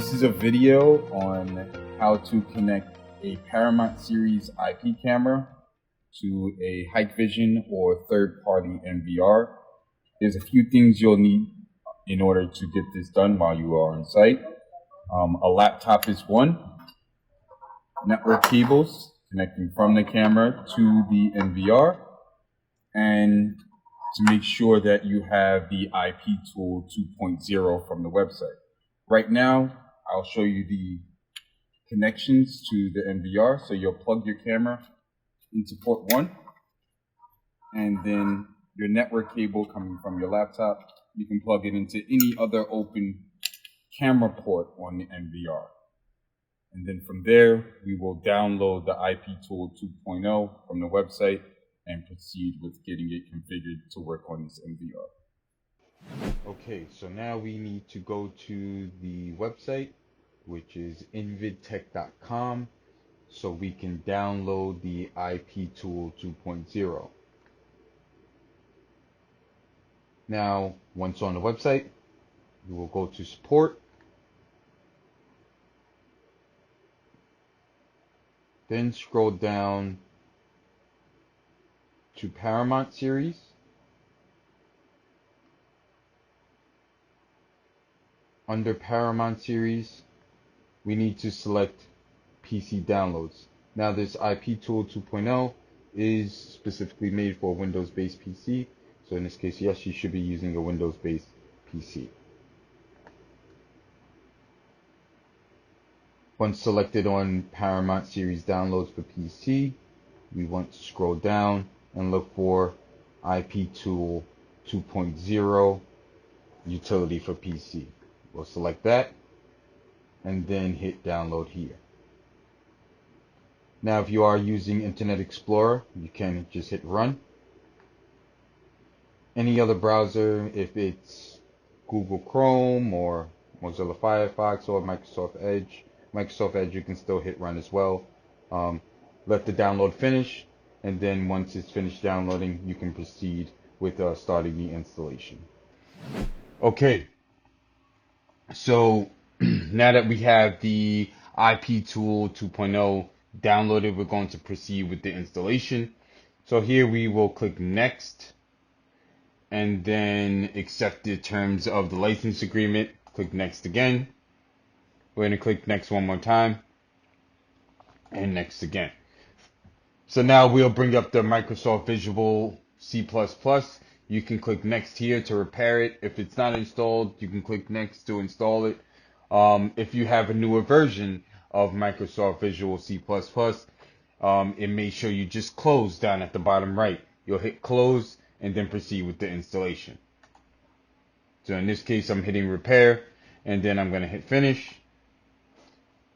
This is a video on how to connect a Paramont Series IP camera to a Hikvision or third-party NVR. There's a few things you'll need in order to get this done while you are on site. A laptop is one. Network cables connecting from the camera to the NVR, and to make sure that you have the IP tool 2.0 from the website. Right now, I'll show you the connections to the NVR. So you'll plug your camera into port 1, and then your network cable coming from your laptop, you can plug it into any other open camera port on the NVR. And then from there, we will download the IP tool 2.0 from the website and proceed with getting it configured to work on this NVR. Okay, so now we need to go to the website, which is InVidTech.com, so we can download the IP tool 2.0. Now, once on the website, we will go to support. Then scroll down to Paramont Series. Under Paramont Series, we need to select PC downloads. Now this IP tool 2.0 is specifically made for a Windows-based PC. So in this case, yes, you should be using a Windows-based PC. Once selected on Paramont Series downloads for PC, we want to scroll down and look for IP tool 2.0 utility for PC. We'll select that and then hit download here. Now if you are using Internet Explorer, you can just hit run. Any other browser, if it's Google Chrome or Mozilla Firefox or Microsoft Edge, you can still hit run as well. Let the download finish, and then once it's finished downloading, you can proceed with starting the installation. Okay, so now that we have the IP tool 2.0 downloaded, we're going to proceed with the installation. So here we will click next, and then accept the terms of the license agreement. Click next again. We're going to click next one more time, and next again. So now we'll bring up the Microsoft Visual C++. You can click next here to repair it. If it's not installed, you can click next to install it. If you have a newer version of Microsoft Visual C++, it may show you just close down at the bottom right. You'll hit close and then proceed with the installation. So in this case, I'm hitting repair, and then I'm going to hit finish.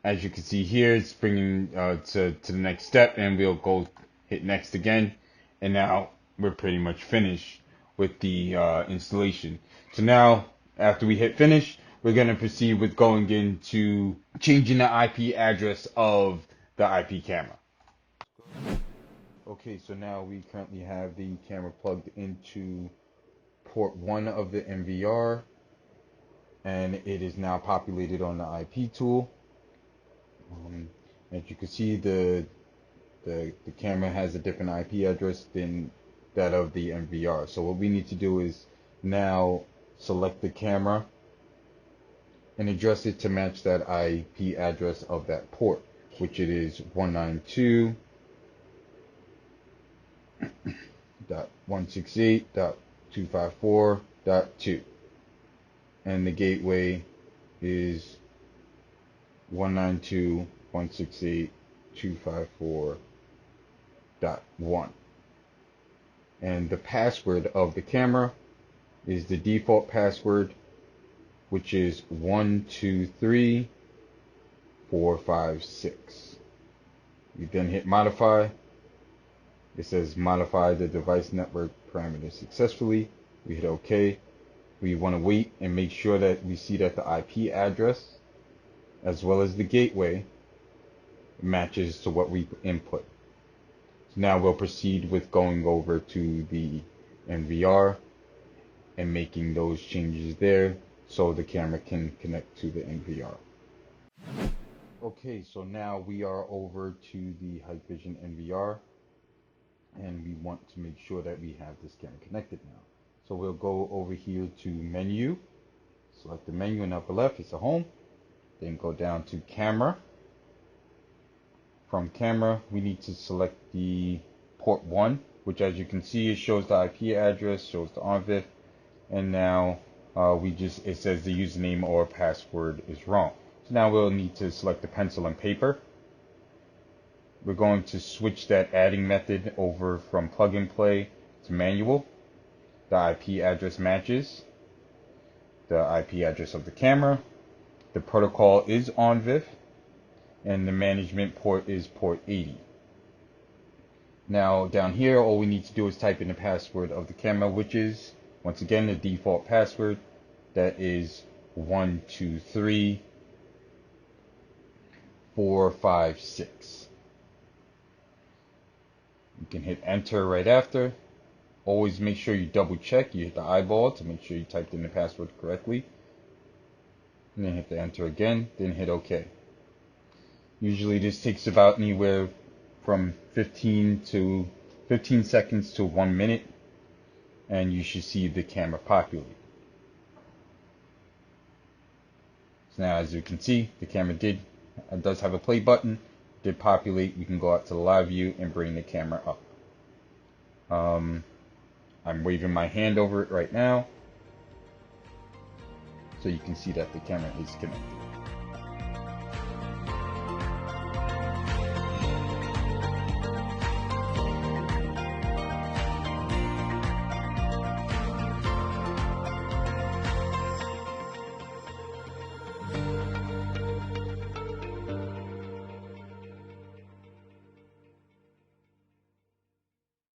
As you can see here, it's bringing to the next step, and we'll go hit next again. And now we're pretty much finished with the installation. So now, after we hit finish, we're going to proceed with going into changing the IP address of the IP camera. Okay, so now we currently have the camera plugged into port 1 of the NVR, and it is now populated on the IP tool. As you can see, the camera has a different IP address than that of the NVR. So what we need to do is now select the camera and address it to match that IP address of that port, which it is 192.168.254.2, and the gateway is 192.168.254.1, and the password of the camera is the default password, which is 123456. You then hit modify. It says modify the device network parameters successfully. We hit OK. We want to wait and make sure that we see that the IP address as well as the gateway matches to what we input. So now we'll proceed with going over to the NVR and making those changes there so the camera can connect to the NVR. Okay, so now we are over to the Hikvision NVR, and we want to make sure that we have this camera connected now. So we'll go over here to menu, select the menu in the upper left, it's a home, then go down to camera. From camera, we need to select the port 1, which as you can see, it shows the IP address, shows the InVid, and now it says the username or password is wrong. So now we'll need to select the pencil and paper. We're going to switch that adding method over from plug and play to manual. The IP address matches the IP address of the camera. The protocol is InVid, and the management port is port 80. Now down here, all we need to do is type in the password of the camera, which is, once again, the default password. That is 123456. You can hit enter right after. Always make sure you double check. You hit the eyeball to make sure you typed in the password correctly. And then hit the enter again, then hit OK. Usually this takes about anywhere from 15 seconds to 1 minute, and you should see the camera populate. So now, as you can see, the camera does have a play button, did populate. You can go out to the live view and bring the camera up. I'm waving my hand over it right now, so you can see that the camera is connected.